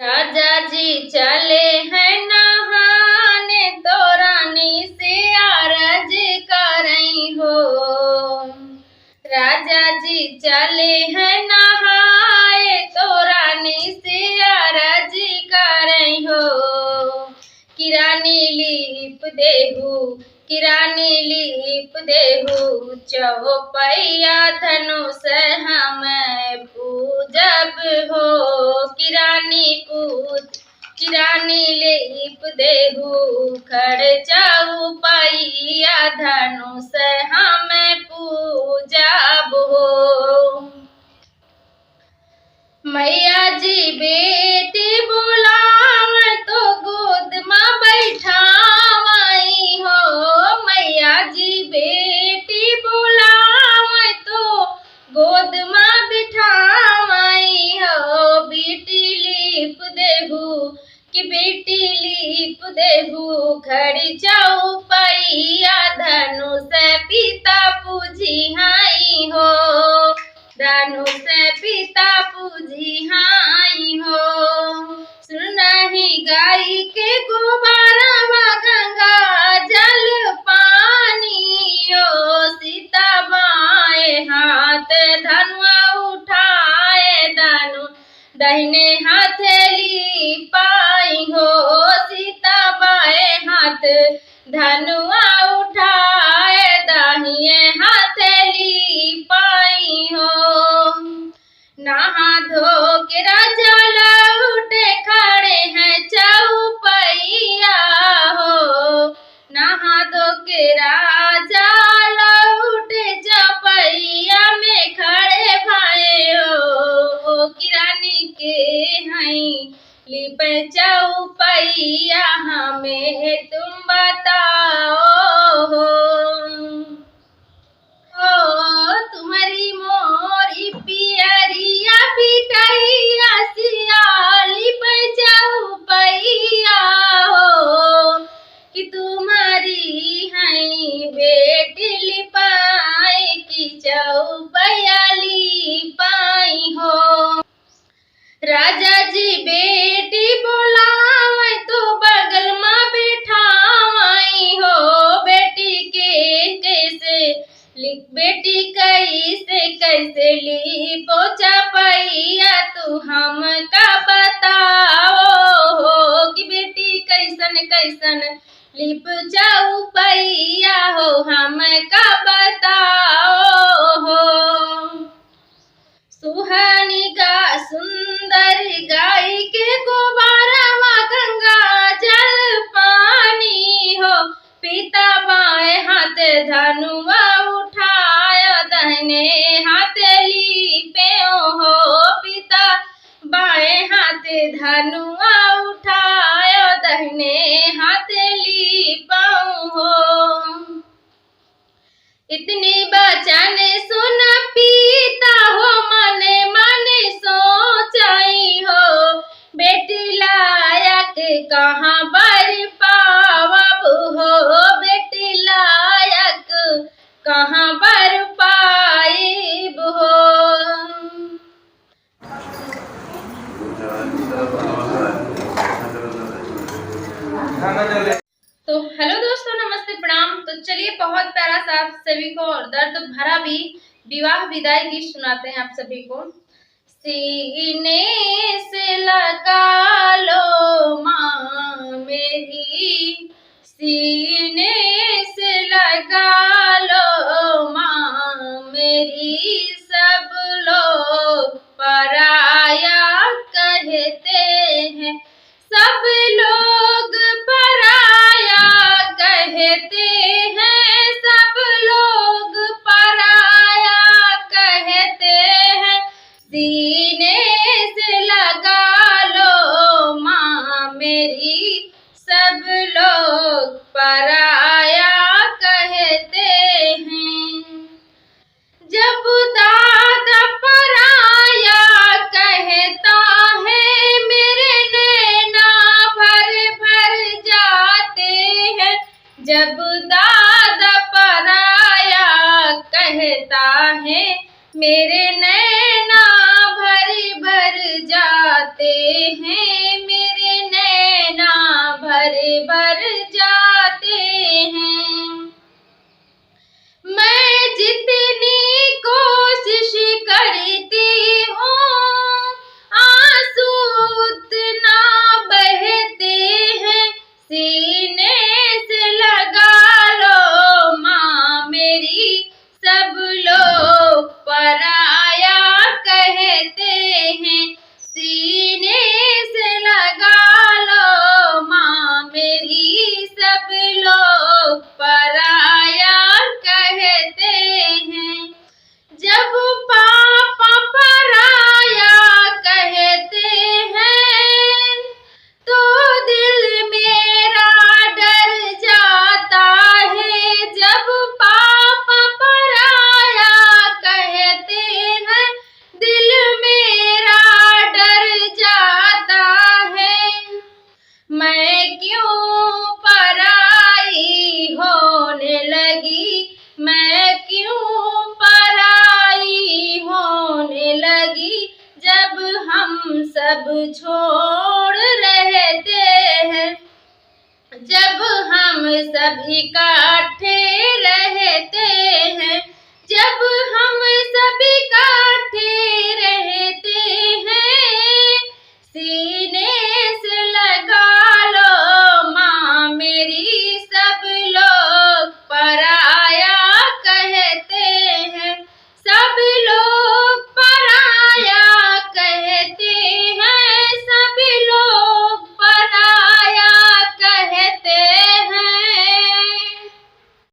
राजा जी चले हैं नहाने तो रानी से आरज करई हो। राजा जी चले हैं नहाए तो रानी से आरज करई हो। किरानी लीप देहू किरानी लीप देहू चौपैया धनुष हम पूजब हो। किरानी लीप देहू खड़ चौपैया धनुष हम पूजब हो। मैया जी बेटी बुलाव तो गोद में बैठावाई हो। मैया जी बेटी बुलाव तो गोद में बिठावाई हो। बेटी लीप देहू कि बेटी लीप देहू खड़ी चौपैया धनुष पिता पूजिहाई हो। धनुष पिता पूजिहाई हो। सुनहि गाई के गोबारवा गंगा जल पानी हो। सीता बाएं हाथ धनुआ उठाए धनु दाहिने हाथ ली पाई हो। सीता बाएं हाथ धनुआ उठाए दाहिने हाथ ली पाई हो। नहा धो के राजा लौटे खड़े हैं चौपैया हो। नहा धो के राजा लौटे चौपैया में खड़े भाई हो। किरानी के हैं लिप चौपैया हमें तुम बताओ हो। तुम्हारी मोरी पियरिया बिटैया सियाली पे चौपैया हो। कि तुम्हारी है बेटी लिपाई की चौपैया लिपाई हो। राजा जी बेटी बोलावे तो बगल में बिठावाई हो। बेटी के कैसे बेटी कैसे लिपो चौपैया तू हमका बताओ हो। कि बेटी कैसन कैसन लिप चौपैया हो हमका बताओ हो। सुहानी गा सुंदर गाय के गोबारवा गंगा जल पानी हो। पिता बाएं हाथ धनुआ उठाया दाहिने हाथ लीपे हो। पिता बाएं हाथ धनुआ उठाया दाहिने हाथ लीपाऊ हो। इतनी बचन सुन पीता हो मने मने सोचाई हो। बेटी लायक कहाँ बर पावब हो। बेटी लायक कहाँ बर पाइब हो। तो हेलो दोस्तों, नमस्ते प्रणाम। तो चलिए बहुत प्यारा सा आप सभी को और दर्द भरा भी विवाह विदाई गीत सुनाते हैं आप सभी को। सीने से लगा लो माँ मेरी, सीने से लगा लो माँ मेरी। सब लोग पराया कहते हैं, सब लोग पराया कहते हैं, सब लोग पराया कहते हैं। सीने से लगा लो जब हम सब छोड़ रहते हैं, जब हम सब इकट्ठे रहते हैं, जब हम सब